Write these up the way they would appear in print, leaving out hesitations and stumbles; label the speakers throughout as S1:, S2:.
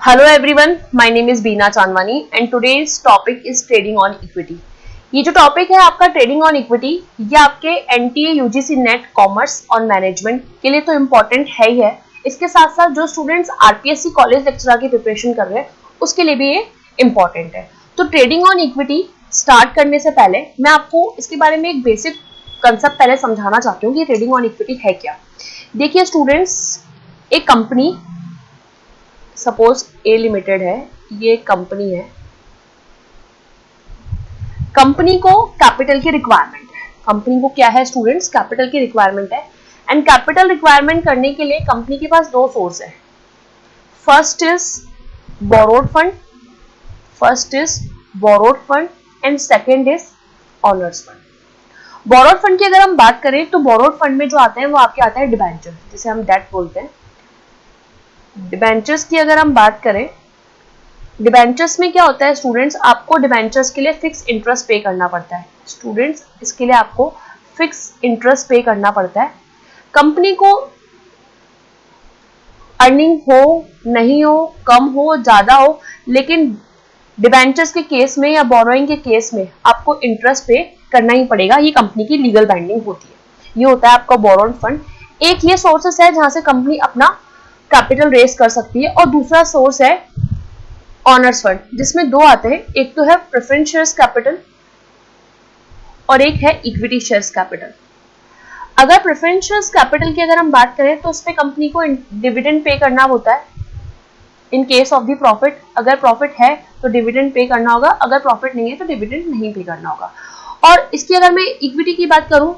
S1: Hello everyone, my name is Beena Chandwani and today's topic is trading on equity. ये जो topic है आपका trading on equity, ये आपके एनटीए यूजीसी नेट कॉमर्स और management के लिए तो इम्पोर्टेंट है ही है। इसके साथ साथ जो स्टूडेंट्स आरपीएससी कॉलेज लेक्चरर की प्रिपरेशन कर रहे हैं उसके लिए भी ये इम्पोर्टेंट है। तो ट्रेडिंग ऑन इक्विटी स्टार्ट करने से पहले मैं आपको इसके बारे में एक बेसिक कंसेप्ट पहले समझाना चाहती हूँ कि ट्रेडिंग ऑन इक्विटी है क्या। देखिए स्टूडेंट्स, एक कंपनी सपोज ए लिमिटेड है, ये कंपनी है। कंपनी को कैपिटल की रिक्वायरमेंट है। कंपनी को क्या है स्टूडेंट्स? कैपिटल की रिक्वायरमेंट है। एंड कैपिटल रिक्वायरमेंट करने के लिए कंपनी के पास दो सोर्स है। First is borrowed fund and second is honours fund. Borrowed fund की अगर हम बात करें तो बोरोड फंड में जो आते हैं वो आपके आता है डिबेंचर, जिसे हम डेट बोलते हैं। डिबेंचर्स की अगर हम बात करें, डिबेंचर्स में क्या होता है स्टूडेंट्स, आपको डिबेंचर्स के लिए फिक्स इंटरेस्ट पे करना पड़ता है। स्टूडेंट्स, इसके लिए आपको फिक्स इंटरेस्ट पे करना पड़ता है। कंपनी को अर्निंग हो, नहीं हो, कम हो, ज्यादा हो, लेकिन डिबेंचर्स के केस में या बोरोइंग के केस में आपको इंटरेस्ट पे करना ही पड़ेगा। ये कंपनी की लीगल बाइंडिंग होती है। ये होता है आपका बोरोड फंड। एक ये सोर्सेस है जहां से कंपनी अपना कैपिटल रेस कर सकती है, और दूसरा सोर्स है ऑनर्स फंड, जिसमें दो आते हैं। एक तो है प्रेफरेंस शेयर्स कैपिटल और एक है इक्विटी शेयर्स कैपिटल। अगर प्रेफरेंस शेयर्स कैपिटल की अगर हम बात करें तो उसमें कंपनी को डिविडेंड पे करना होता है। In case of the profit, अगर प्रॉफिट है तो डिविडेंड पे करना होगा, अगर प्रॉफिट नहीं है तो डिविडेंड नहीं पे करना होगा। और इसकी अगर मैं इक्विटी की बात करूं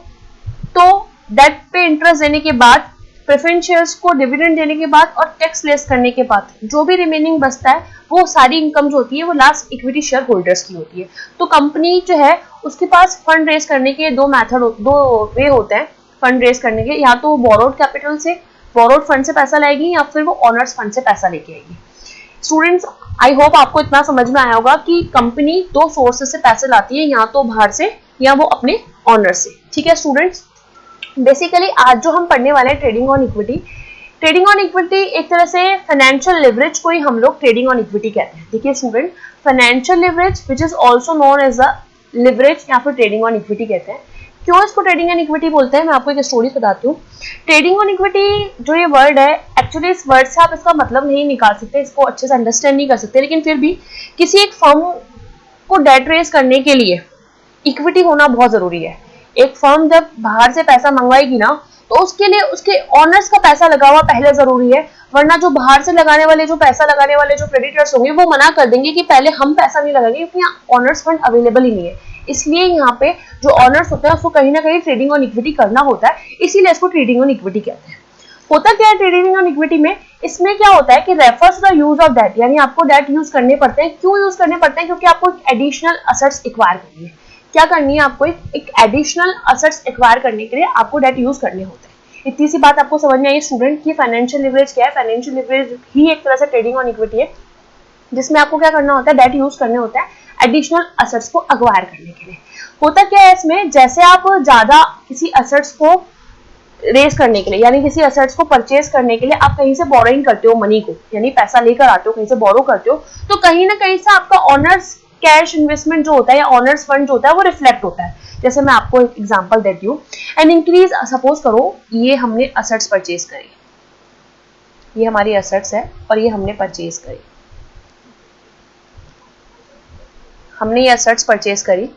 S1: तो डेट पे इंटरेस्ट देने के बाद, प्रेफरेंस शेयर्स को डिविडेंड देने के बाद और टैक्स लेस करने के बाद जो भी रिमेनिंग बचता है वो सारी इनकम जो होती है वो लास्ट इक्विटी शेयर होल्डर्स की होती है। तो कंपनी जो है उसके पास फंड रेस करने के दो वे होते हैं फंड रेस करने के। या तो बोरोड कैपिटल से, बोरोड फंड से पैसा लाएगी, या फिर वो ऑनर्स फंड से पैसा लेके आएगी। स्टूडेंट्स, आई होप आपको इतना समझ में आया होगा कि कंपनी दो सोर्सेस से पैसे लाती है, या तो बाहर से या वो अपने ऑनर से। ठीक है स्टूडेंट्स, बेसिकली आज जो हम पढ़ने वाले हैं trading on equity. Trading on equity एक तरह से फाइनेंशियल लिवरेज को ही हम लोग ट्रेडिंग ऑन इक्विटी कहते हैं। देखिए student, financial leverage which is also known as a leverage या फिर ट्रेडिंग ऑन इक्विटी कहते हैं। क्यों इसको ट्रेडिंग ऑन इक्विटी बोलते हैं, मैं आपको एक स्टोरी बताती हूँ। ट्रेडिंग ऑन इक्विटी जो ये वर्ड है, एक्चुअली इस वर्ड से आप इसका मतलब नहीं निकाल सकते, इसको अच्छे से अंडरस्टैंड नहीं कर सकते, लेकिन फिर भी किसी एक फर्म को डेट रेस करने के लिए इक्विटी होना बहुत जरूरी है। एक फर्म जब बाहर से पैसा मंगवाएगी ना, तो उसके लिए उसके ऑनर्स का पैसा लगा हुआ पहले जरूरी है, वरना जो बाहर से लगाने वाले, जो पैसा लगाने वाले जो क्रेडिटर्स होंगे वो मना कर देंगे कि पहले हम पैसा नहीं लगाएंगे, क्योंकि यहाँ ऑनर्स फंड अवेलेबल ही नहीं है। इसलिए यहाँ पे जो ऑनर्स होता है उसको कहीं ना कहीं ट्रेडिंग ऑन इक्विटी करना होता है, इसीलिए इसको ट्रेडिंग ऑन इक्विटी कहते हैं। होता क्या है ट्रेडिंग ऑन इक्विटी में? इसमें क्या होता है कि refers the use of debt, यानी आपको डेट यूज करने पड़ते हैं। क्यों यूज करने पड़ते हैं? क्योंकि आपको एडिशनल असेट्स एक्वायर करनी है। क्या करनी है आपको? एक एडिशनल असेट्स एक्वायर करने के लिए आपको डेट यूज करने होते हैं। इतनी सी बात आपको समझ में आई स्टूडेंट की फाइनेंशियल लिवरेज क्या है? फाइनेंशियल लिवरेज ही एक तरह से ट्रेडिंग ऑन इक्विटी है, जिसमें आपको क्या करना होता है? डेट यूज करने होता है एडिशनल असेट्स को एक्वायर करने के लिए। होता क्या है इसमें, जैसे आप ज्यादा किसी असेट्स को रेस करने के लिए, यानी किसी असेट्स को परचेज करने के लिए आप कहीं से बोरोइंग करते हो मनी को, यानी पैसा लेकर आते हो, कहीं से बोरो करते हो, तो कहीं ना कहीं से आपका ऑनर्स कैश इन्वेस्टमेंट जो होता है या ऑनर्स फंड जो होता है वो रिफ्लेक्ट होता है। जैसे मैं आपको एक एग्जांपल देती हूँ। एन इंक्रीज, सपोज करो ये हमने असेट्स परचेज करी, ये हमारी असेट्स है और ये हमने परचेज करी, हमने ये असेट्स परचेज करी।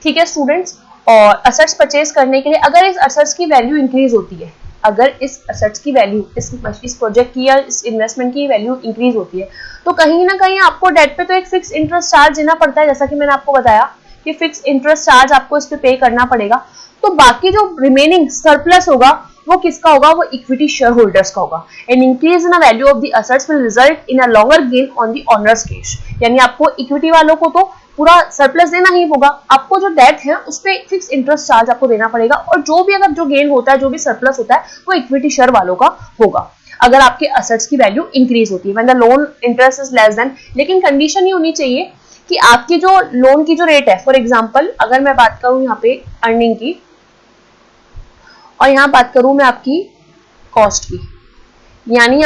S1: ठीक है स्टूडेंट्स, और असेट्स परचेज करने के लिए अगर इस असेट्स की वैल्यू इंक्रीज होती है, अगर इस असेट्स की वैल्यू, इस प्रोजेक्ट की या इस इन्वेस्टमेंट की वैल्यू इंक्रीज होती है, तो कहीं ना कहीं आपको डेट पे तो एक फिक्स इंटरेस्ट चार्ज देना पड़ता है। जैसा कि मैंने आपको बताया कि फिक्स इंटरेस्ट चार्ज आपको इस पे करना पड़ेगा। तो बाकी जो रिमेनिंग सरप्लस होगा वो किसका होगा? वो इक्विटी शेयर होल्डर्स का होगा। An increase in the value of the assets will result in a longer gain on the honours cash, यानी आपको इक्विटी वालों को तो पूरा सरप्लस देना ही होगा, आपको जो डेट है उस पे फिक्स इंटरेस्ट चार्ज आपको देना पड़ेगा, और जो भी अगर जो गेन होता है, जो भी सरप्लस होता है, वो इक्विटी शेयर वालों का होगा अगर आपके असेट्स की वैल्यू इंक्रीज होती है, when the loan interest is less than. लेकिन कंडीशन ये होनी चाहिए कि आपकी जो लोन की जो रेट है, फॉर एग्जांपल अगर मैं बात करूं यहाँ पे अर्निंग की, और यहाँ बात करूं मैं आपकी कॉस्ट की, यानी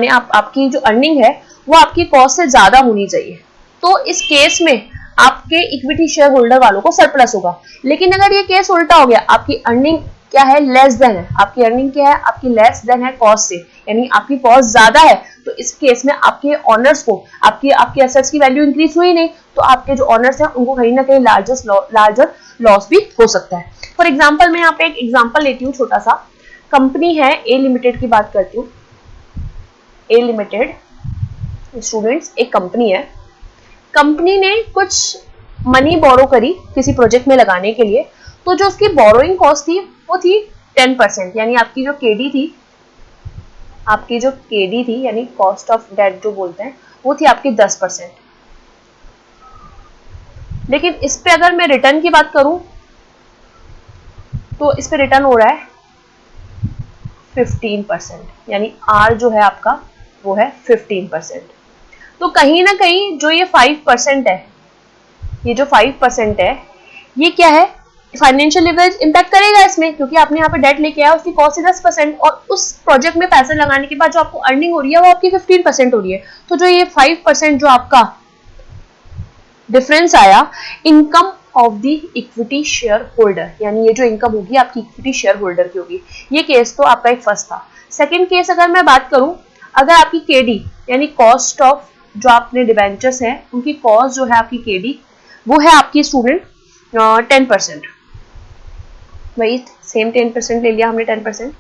S1: आप आपकी जो अर्निंग है वो आपकी कॉस्ट से ज्यादा होनी चाहिए। तो इस केस में आपके इक्विटी शेयर होल्डर वालों को सरप्लस होगा। लेकिन अगर ये केस उल्टा हो गया, आपकी अर्निंग क्या है, लेस देन है, आपकी अर्निंग क्या है, आपकी लेस देन है कॉस्ट से, यानी आपकी कॉस्ट ज्यादा है, तो इस केस में आपके ऑनर्स को आपके एसेट्स की वैल्यू इंक्रीज हुई नहीं, तो आपके जो ऑनर्स हैं उनको कहीं ना कहीं लार्जर लॉस भी हो सकता है। फॉर एग्जाम्पल मैं यहाँ पे एक एग्जाम्पल लेती हूँ, छोटा सा कंपनी है ए लिमिटेड की बात करती हूँ। ए लिमिटेड स्टूडेंट्स एक कंपनी है, कंपनी ने कुछ मनी बोरो करी किसी प्रोजेक्ट में लगाने के लिए, तो जो उसकी बोरोइंग कॉस्ट थी वो थी 10%, यानी आपकी जो केडी थी यानी कॉस्ट ऑफ डेट जो बोलते हैं, वो थी आपकी 10%। लेकिन इस पे अगर मैं रिटर्न की बात करूं तो इस पे रिटर्न हो रहा है 15%, यानी आर जो है आपका वो है 15%। तो कहीं ना कहीं जो ये 5% है, ये जो 5% है, ये क्या है, फाइनेंशियल लिवरेज इंपैक्ट करेगा इसमें, क्योंकि आपने यहाँ पे डेट लेके आया, उसकी कॉस्ट है 10% और उस प्रोजेक्ट में पैसे लगाने के बाद जो आपको अर्निंग हो रही है वो आपकी 15% हो रही है। तो जो ये 5% जो आपका डिफरेंस आया income of the equity share holder, यानी ये जो इनकम होगी आपकी इक्विटी शेयर होल्डर की होगी। ये केस तो आपका एक फर्स्ट था। सेकेंड केस अगर मैं बात करूं, अगर आपकी केडी यानी कॉस्ट ऑफ जो आपने डिबेंचर्स हैं उनकी कॉस्ट जो है आपकी केडी वो है आपकी स्टूडेंट 10%, वही सेम 10% ले लिया हमने 10%,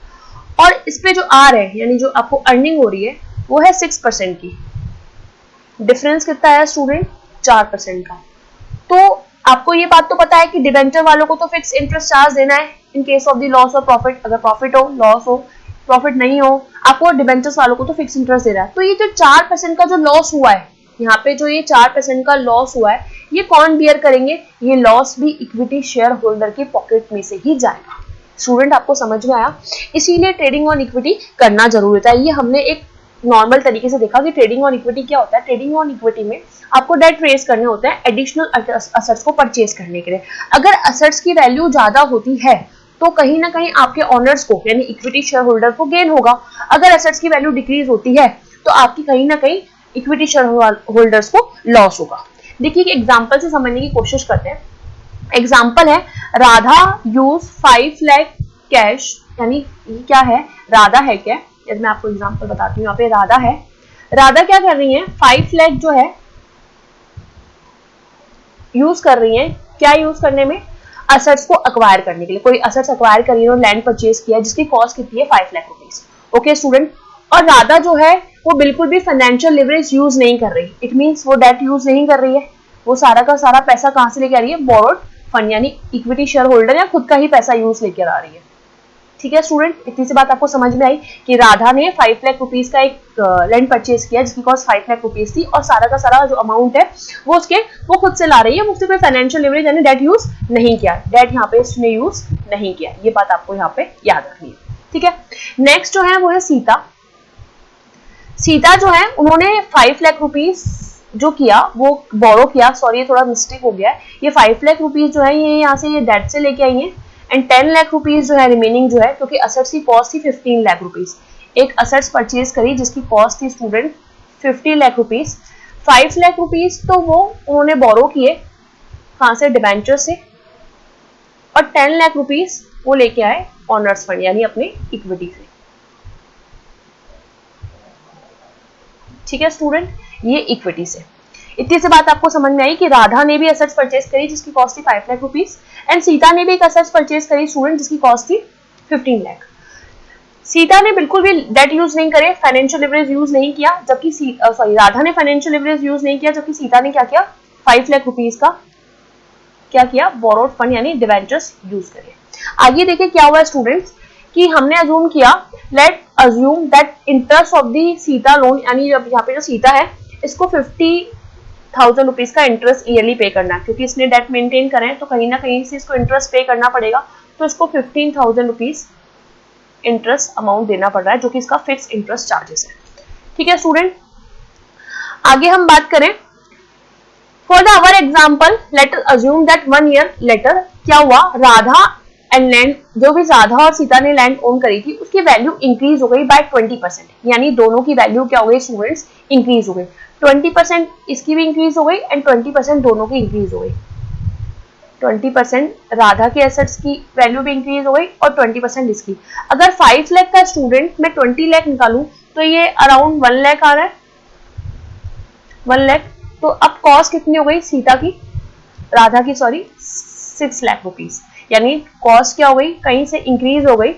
S1: और इस पे जो आर है यानी जो आपको अर्निंग हो रही है वो है 6% की। डिफरेंस कितना है स्टूडेंट, 4% का। तो आपको ये बात तो पता है कि डिबेंचर वालों को तो फिक्स इंटरेस्ट चार्ज देना है in case of the loss और प्रॉफिट, अगर प्रॉफिट हो लॉस हो प्रॉफिट नहीं हो, आपको डिबेंचर्स वालों को तो फिक्स इंटरेस्ट दे रहा है। तो ये जो 4% का जो लॉस हुआ है, यहाँ पे जो ये 4% का लॉस हुआ है, ये कौन बियर करेंगे, ये लॉस भी इक्विटी शेयर होल्डर के पॉकेट में से ही जाएगा। स्टूडेंट आपको समझ में आया? इसीलिए ट्रेडिंग ऑन इक्विटी करना जरूरी होता है। ये हमने एक नॉर्मल तरीके से देखा कि ट्रेडिंग ऑन इक्विटी क्या होता है। ट्रेडिंग ऑन इक्विटी में आपको डेट रेज करने होते हैं एडिशनल असेट्स को परचेज करने के लिए। अगर असेट्स की वैल्यू ज्यादा होती है तो कहीं ना कहीं आपके ऑनर्स को यानी इक्विटी शेयर होल्डर को गेन होगा। अगर एसेट्स की वैल्यू डिक्रीज होती है तो आपकी कहीं ना कहीं इक्विटी शेयर होल्डर्स को लॉस होगा। देखिए कि एग्जांपल से समझने की कोशिश करते हैं। एग्जांपल है राधा यूज 5 लाख कैश, यानी क्या है, राधा है क्या, मैं आपको एग्जांपल बताती हूँ। यहाँ पे राधा है, राधा क्या कर रही है, 5 लाख जो है यूज कर रही है, क्या यूज करने में, असेट्स को अक्वायर करने के लिए। कोई असेट्स अक्वायर करी है, लैंड परचेज किया जिसकी कॉस्ट कितनी है 5 लाख रुपीज। ओके स्टूडेंट, और राधा जो है वो बिल्कुल भी फाइनेंशियल लिवरेज यूज नहीं कर रही, इट मींस वो डेट यूज नहीं कर रही है, वो सारा का सारा पैसा कहां से लेके आ रही है, बोरोड फंड यानी इक्विटी शेयर होल्डर या खुद का ही पैसा यूज लेकर आ रही है। ठीक है स्टूडेंट, इतनी सी बात आपको समझ में आई कि राधा ने 5 लाख रुपीज का एक लैंड परचेज किया जिसकी कॉस्ट 5 लाख रुपीज थी और सारा का सारा जो अमाउंट है वो खुद से ला रही है, उससे कोई फाइनेंशियल लिवरेज यानी डेट यूज नहीं किया, डेट यहाँ पे इसने यूज नहीं किया। ये बात आपको यहाँ पे याद रखनी है। ठीक है, नेक्स्ट जो है वो है सीता। सीता जो है उन्होंने 5 लाख रुपीज जो किया वो बोरो किया, सॉरी थोड़ा मिस्टेक हो गया है, ये 5 लाख रुपीज जो है ये यहाँ से ये डेट से लेके आई है एंड 10 लाख रुपीज जो है रिमेनिंग जो है, क्योंकि असेट्स की कॉस्ट थी 15 लाख रुपीज, एक असेट्स परचेज करी जिसकी कॉस्ट थी student 50 lakh rupees. 5 lakh rupees तो वो उन्होंने बोरो किए कहां से, डिबेंचर से, और 10 लाख रुपीज वो लेके आए ऑनर्स फंड यानी अपने इक्विटी से। ठीक है स्टूडेंट, ये इक्विटी से। इतनी सी बात आपको समझ में आई कि राधा ने भी असेट्स परचेज करी जिसकी कॉस्ट थी 5 लाख रुपीज एंड सीता ने भी एक असेट्स परचेज करी स्टूडेंट जिसकी कॉस्ट थी 15 लाख। सीता ने बिल्कुल भी डेट यूज नहीं करे, फाइनेंशियल लिवरेज यूज नहीं किया, जबकि राधा ने फाइनेंशियल लिवरेज यूज नहीं किया, जबकि सीता ने क्या किया, 5 लाख रुपीज का क्या किया, बोरोड फंड यानी डिवेंचर्स यूज करे। आगे देखिए क्या हुआ स्टूडेंट्स कि हमने अज्यूम किया, late assume that interest of the Sita loan, यानी यहाँ पे जो सीता है इसको 50,000 रुपीज का इंटरेस्ट ईयरली पे करना है, क्योंकि इसने डेट मेंटेन करें तो कहीं ना कहीं से इसको इंटरेस्ट पे करना पड़ेगा, तो इसको 15,000 रुपीज इंटरेस्ट अमाउंट देना पड़ रहा है जो कि इसका फिक्स इंटरेस्ट चार्जेस है। ठीक है स्टूडेंट, आगे हम बात करें, for the our example let assume that 1 year later क्या हुआ, राधा एंड लैंड, जो भी राधा और सीता ने लैंड ओन करी थी उसकी वैल्यू इंक्रीज हो गई बाय 20%, यानी दोनों की वैल्यू क्या हो गई स्टूडेंट्स, इंक्रीज हो गई, 20% इसकी भी इंक्रीज हो गई एंड 20% दोनों की इंक्रीज हो गई। 20% राधा के एसेट्स की वैल्यू भी इंक्रीज हो गई और 20% इसकी। अगर 5 लाख का स्टूडेंट मैं 20 लाख निकालूं तो ये अराउंड 1 लाख आ रहा है, 1 लाख। तो अब कॉस्ट कितनी हो गई सीता की, राधा की सॉरी, 6 लाख रुपीज। यानी कॉस्ट क्या हो गई, कहीं से इंक्रीज हो गई,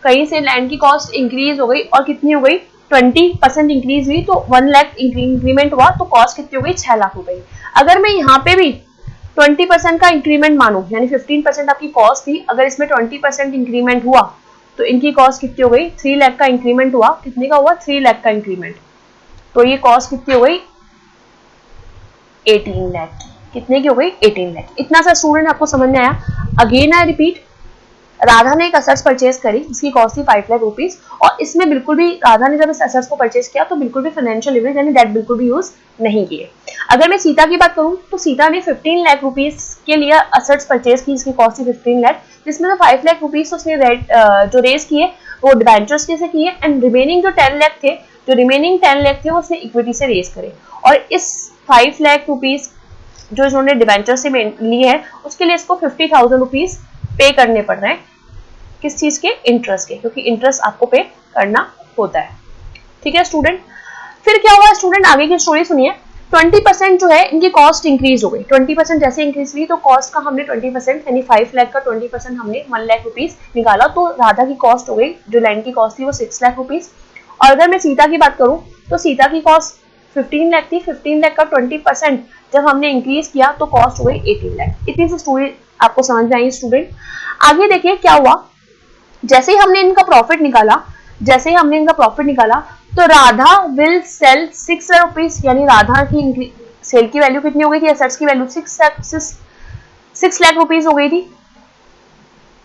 S1: कहीं से लैंड की कॉस्ट इंक्रीज हो गई और कितनी हो गई, 20% इंक्रीज हुई, तो 1 लाख इंक्रीमेंट हुआ, तो कॉस्ट कितनी हो गई, 6 लाख हो गई। अगर मैं यहाँ पे भी 20% का इंक्रीमेंट मानू, यानी 15% आपकी कॉस्ट थी, अगर इसमें 20% इंक्रीमेंट हुआ तो इनकी कॉस्ट कितनी हो गई, 3 लाख का इंक्रीमेंट हुआ, कितने का हुआ, 3 लाख का इंक्रीमेंट, तो ये कॉस्ट कितनी हो गई, 18 लाख की। कितने की हो गई, 18 लाख। इतना सा स्टूडेंट आपको समझ में आया। अगेन आई रिपीट, राधा ने एक असेट्स परचेज करी, इसकी कॉस्ट थी 5 लाख रुपीज, और इसमें बिल्कुल भी राधा ने जब इस असेट्स को परचेज किया तो बिल्कुल भी फाइनेंशियल लिवरेज यानी डेट बिल्कुल भी यूज नहीं किए। अगर मैं सीता की बात करूं तो सीता ने 15 लाख रुपीज के लिए असेट्स परचेज की, इसकी कॉस्ट थी 15 लाख, जिसमें से 5 लाख रुपीज तो उसने जो रेज किए वो डिबेंचर्स के से किए, एंड रिमेनिंग जो 10 लाख थे, जो रिमेनिंग 10 लाख थे वो उसने इक्विटी से रेज करे। और इस 5 लाख रुपीज जो इन्होंने डिबेंचर से लिए हैं उसके लिए इसको 50,000 रुपीज पे करने पड़ रहे हैं। किस चीज के, इंटरेस्ट के, क्योंकि इंटरेस्ट आपको पे करना होता है। ठीक है स्टूडेंट, फिर क्या हुआ स्टूडेंट, आगे की स्टोरी सुनिए। 20% जो है इनकी कॉस्ट इंक्रीज हो गई, 20% जैसे इंक्रीज हुई तो कॉस्ट का हमने 20% यानी 5 लाख का 20% हमने 1 लाख रुपीज निकाला, तो राधा की कॉस्ट हो गई, जो लैंड की कॉस्ट थी वो 6 लाख रुपीज। और अगर मैं सीता की बात करूं तो सीता की कॉस्ट 15 लाख थी, 15 लाख का 20% जब हमने इंक्रीज किया तो कॉस्ट हो गई 18 लाख। इतनी सी स्टोरी आपको समझ में आई स्टूडेंट। आगे देखिए क्या हुआ, जैसे ही हमने इनका प्रॉफिट निकाला, तो Radha will sell 6 lakh rupees, यानी राधा की सेल की वैल्यू कितनी हो गई थी, एसेट्स की वैल्यू 6 लाख रुपीज हो गई थी।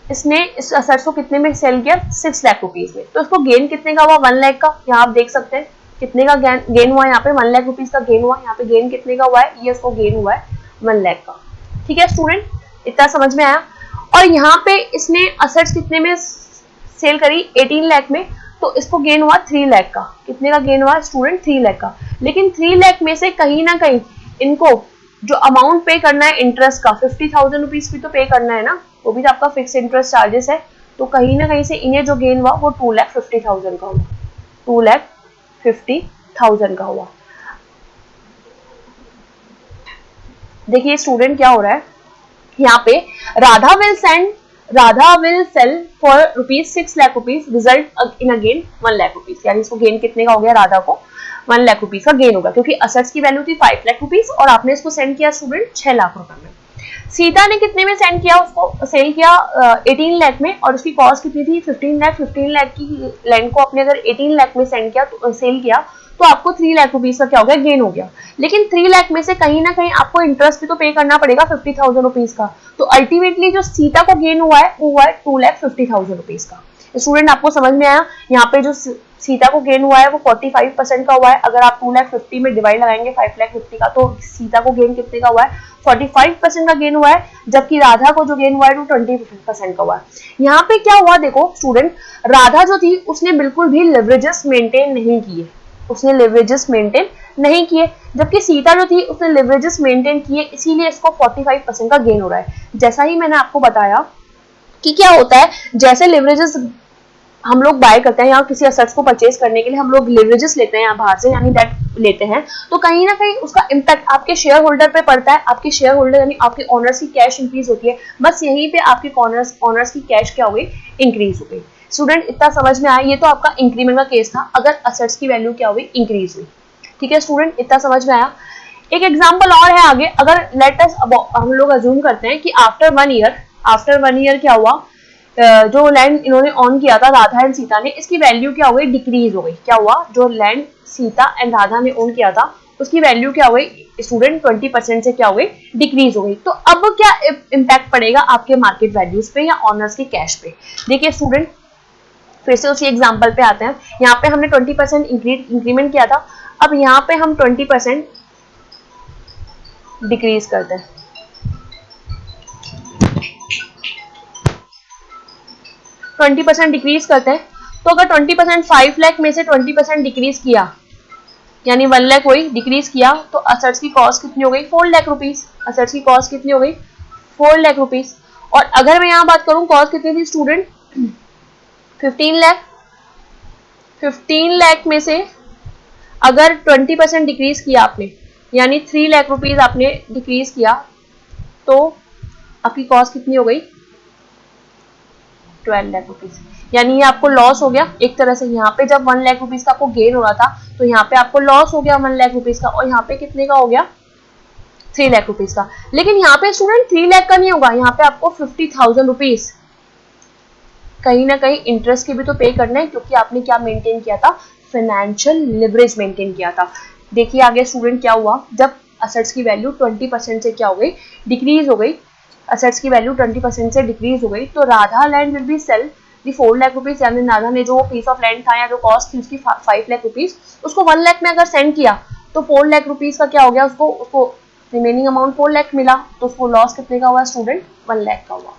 S1: इसने इस एसेट्स को कितने में सेल किया, 6 लाख रुपीज में। तो इसको गेन कितने का हुआ, 1 लाख का। यहाँ आप देख सकते हैं कितने का गेन हुआ, यहाँ पे 1 लाख रुपीज का गेन हुआ, यहाँ पे गेन कितने का हुआ है, ये इसको गेन हुआ है 1 लाख का। ठीक है स्टूडेंट, इतना समझ में आया। और यहाँ पे इसने असेट्स कितने में सेल करी, 18 लाख में, तो इसको गेन हुआ 3 लाख का। कितने का गेन हुआ स्टूडेंट, 3 लाख का। लेकिन 3 लाख में से कहीं ना कहीं इनको जो अमाउंट पे करना है इंटरेस्ट का, 50,000 रुपीज भी तो पे करना है ना, वो भी तो आपका फिक्स इंटरेस्ट चार्जेस है, तो कहीं ना कहीं से इन्हें जो गेन हुआ वो 2,50,000 का हुआ, 2,50,000 का हुआ। देखिए स्टूडेंट क्या हो रहा है यहाँ पे, Radha will sell for ₹6 lakh rupees, result in a gain 1 lakh rupees. यानी इसको गेन कितने का हो गया, राधा को 1 लाख रुपीज का गेन होगा, क्योंकि असेट्स की वैल्यू थी 5 लाख रुपीज और आपने इसको सेंड किया स्टूडेंट 6 लाख रुपए में। सीता ने कितने में सेंड किया, उसको सेल किया 18 लाख में, और उसकी कॉस्ट कितनी थी 15 लाख। 15 लाख की लैंड को आपने अगर 18 लाख में सेंड किया तो सेल किया तो आपको 3 लाख रुपीज का क्या हो गया, गेन हो गया। लेकिन 3 लाख में से कहीं ना कहीं आपको इंटरेस्ट भी तो पे करना पड़ेगा 50,000 रुपीज का, तो अल्टीमेटली जो सीता को गेन हुआ है वो हुआ है 2,50,000 रुपीज का। स्टूडेंट आपको समझ में आया, यहाँ पे जो सीता को गेन हुआ है वो 45% का हुआ है। अगर आप 2,50,000 में डिवाइड लगाएंगे 5,50,000 का, तो सीता को गेन कितने का हुआ है, 45% का गेन हुआ है, जबकि राधा को जो गेन हुआ है वो 20% का हुआ है। यहाँ पे क्या हुआ देखो स्टूडेंट, राधा जो थी उसने बिल्कुल भी लिवरेजेस मेंटेन नहीं किए, जबकि सीता जो थी उसने लिवरेजेस मेंटेन किए, इसीलिए इसको 45% का गेन हो रहा है। जैसा ही मैंने आपको बताया कि क्या होता है, जैसे लिवरेजेस हम लोग बाय करते हैं या किसी असेट्स को परचेज करने के लिए हम लोग लिवरेजेस लेते हैं बाहर से, यानी डेट लेते हैं, तो कहीं ना कहीं उसका इम्पैक्ट आपके शेयर होल्डर पे पड़ता है। आपके शेयर होल्डर यानी आपके ऑनर्स की कैश इंक्रीज होती है, बस यहीं पे आपके ऑनर्स की कैश क्या हो गई, इंक्रीज हो गई। स्टूडेंट इतना समझ में आया, ये तो आपका इंक्रीमेंट का केस था, अगर असेट्स की वैल्यू क्या हो गई, इंक्रीज हुई। ठीक है स्टूडेंट, इतना समझ में आया। एक एग्जाम्पल और है आगे, अगर लेट अस हम लोग अज्यूम करते हैं कि आफ्टर वन ईयर क्या हुआ, जो लैंड इन्होंने ऑन किया था राधा एंड सीता ने, इसकी वैल्यू क्या हो गई, डिक्रीज हो गई। क्या हुआ, जो लैंड सीता एंड राधा ने ऑन किया था उसकी वैल्यू क्या हो गई स्टूडेंट, 20% से क्या हो गई, डिक्रीज हो गई। तो अब क्या इम्पैक्ट पड़ेगा आपके मार्केट वैल्यूज पे या ऑनर्स के कैश पे। देखिए स्टूडेंट, फिर से उसी एग्जाम्पल पे आते हैं। यहाँ पे हमने 20% इंक्रीमेंट किया था, अब यहाँ पे हम 20% डिक्रीज करते हैं। 20% डिक्रीज करते हैं, तो अगर 20% 5 लाख में से 20% डिक्रीज किया यानी 1 लाख वही डिक्रीज किया तो असेट्स की कॉस्ट कितनी हो गई 4 लाख रुपीज। असेट्स की कॉस्ट कितनी हो गई 4 लाख रुपीज। और अगर मैं यहाँ बात करूं कॉस्ट कितनी थी स्टूडेंट 15 लाख। 15 लाख में से अगर 20% डिक्रीज किया आपने यानी 3 लाख रुपीज आपने डिक्रीज किया तो आपकी कॉस्ट कितनी हो गई 12 लाख रुपीज। यानी ये आपको लॉस हो गया एक तरह से। यहाँ पे जब 1 लाख रुपीज का आपको गेन हो रहा था तो यहाँ पे आपको लॉस हो गया 1 लाख रुपीज का, और यहाँ पे कितने का हो गया 3 लाख रुपीज का। लेकिन यहाँ पे स्टूडेंट 3 लाख का नहीं होगा, यहाँ पे आपको 50,000 रुपीज कहीं ना कहीं इंटरेस्ट के भी तो पे करना है, क्योंकि आपने क्या मेंटेन किया था फाइनेंशियल लिवरेज मेंटेन किया था। देखिए आगे स्टूडेंट क्या हुआ, जब असेट्स की वैल्यू 20% से क्या हो गई डिक्रीज हो गई, असेट्स की वैल्यू 20% से डिक्रीज हो गई तो Radha land will be sell the 4 lakh rupees. यानी राधा ने जो पीस ऑफ लैंड था या जो कॉस्ट थी उसकी 5 लाख रुपीज, उसको 1 लाख में अगर सेंड किया तो 4 लाख रुपीज का क्या हो गया, उसको रिमेनिंग अमाउंट 4 लाख मिला, तो उसको लॉस कितने का हुआ स्टूडेंट 1 लाख का हुआ।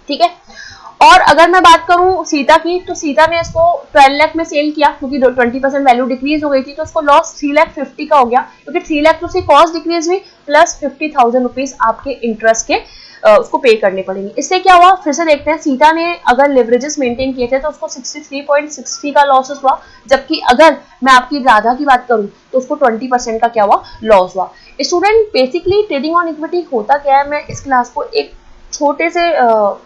S1: ठीक है। और अगर मैं बात करूं सीता की, तो सीता ने इसको 12 लाख में सेल किया क्योंकि 20% वैल्यू डिक्रीज हो गई थी, तो उसको लॉस 3,50,000 का हो गया, क्योंकि 3 लाख तो उसकी कॉस्ट डिक्रीज हुई प्लस 50,000 रुपीज आपके इंटरेस्ट के उसको पे करने पड़ेंगे। इससे क्या हुआ फिर से देखते हैं, सीता ने अगर लिवरेजेस मेंटेन किए थे तो उसको 63.60 का लॉसेस हुआ, जबकि अगर मैं आपकी राधा की बात करूं तो उसको 20% का क्या हुआ लॉस हुआ। Student basically trading on equity होता क्या है, मैं इस क्लास को एक छोटे से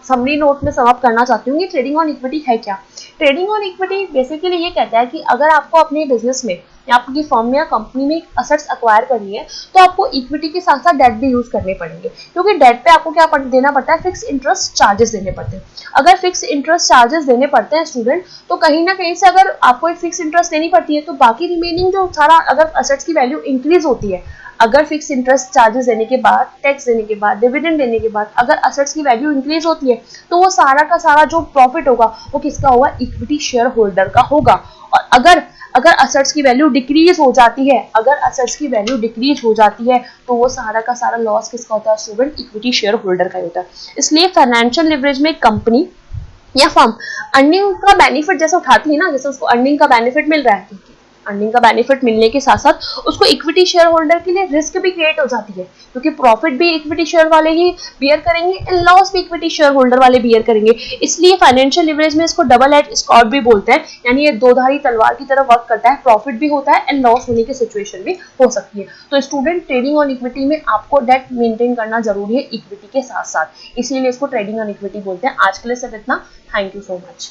S1: समरी नोट में समाप्त करना चाहती हूँ कि ट्रेडिंग ऑन इक्विटी है क्या। ट्रेडिंग ऑन इक्विटी बेसिकली ये कहता है कि अगर आपको अपने बिजनेस में या आपकी फर्म में या कंपनी में असेट्स अक्वायर करनी है तो आपको इक्विटी के साथ साथ डेट भी यूज करने पड़ेंगे, क्योंकि डेट पे आपको क्या देना पड़ता है फिक्स इंटरेस्ट चार्जेस देने पड़ते हैं। अगर फिक्स इंटरेस्ट चार्जेस देने पड़ते हैं स्टूडेंट तो कहीं ना कहीं से अगर आपको एक फिक्स इंटरेस्ट देनी पड़ती है तो बाकी रिमेनिंग जो सारा अगर असेट्स की वैल्यू इंक्रीज होती है, अगर फिक्स इंटरेस्ट चार्जेस देने के बाद, टैक्स देने के बाद, डिविडेंड देने के बाद अगर असेट्स की वैल्यू इंक्रीज होती है तो वो सारा का सारा जो प्रॉफिट होगा वो किसका होगा इक्विटी शेयर होल्डर का होगा। और अगर असेट्स की वैल्यू डिक्रीज हो जाती है, अगर असेट्स की वैल्यू डिक्रीज हो जाती है तो वो सारा का सारा लॉस किसका होता है स्टूडेंट इक्विटी शेयर होल्डर का होता है। इसलिए फाइनेंशियल लिवरेज में कंपनी या फर्म अर्निंग का बेनिफिट जैसे उठाती है ना, जैसे उसको अर्निंग का बेनिफिट मिल रहा है, अर्निंग का बेनिफिट मिलने के साथ साथ उसको इक्विटी शेयर होल्डर के लिए रिस्क भी क्रिएट हो जाती है, क्योंकि प्रॉफिट भी इक्विटी शेयर वाले ही बियर करेंगे एंड लॉस भी इक्विटी शेयर होल्डर वाले बियर करेंगे। इसलिए फाइनेंशियल लिवरेज में इसको डबल एज स्वॉर्ड भी बोलते हैं, यानी ये दो धारी तलवार की तरह वर्क करता है, प्रॉफिट भी होता है एंड लॉस होने की सिचुएशन भी हो सकती है। तो स्टूडेंट ट्रेडिंग ऑन इक्विटी में आपको डेट मेंटेन करना जरूरी है इक्विटी के साथ साथ, इसीलिए इसको ट्रेडिंग ऑन इक्विटी बोलते हैं। आज के लिए सिर्फ इतना, थैंक यू सो मच।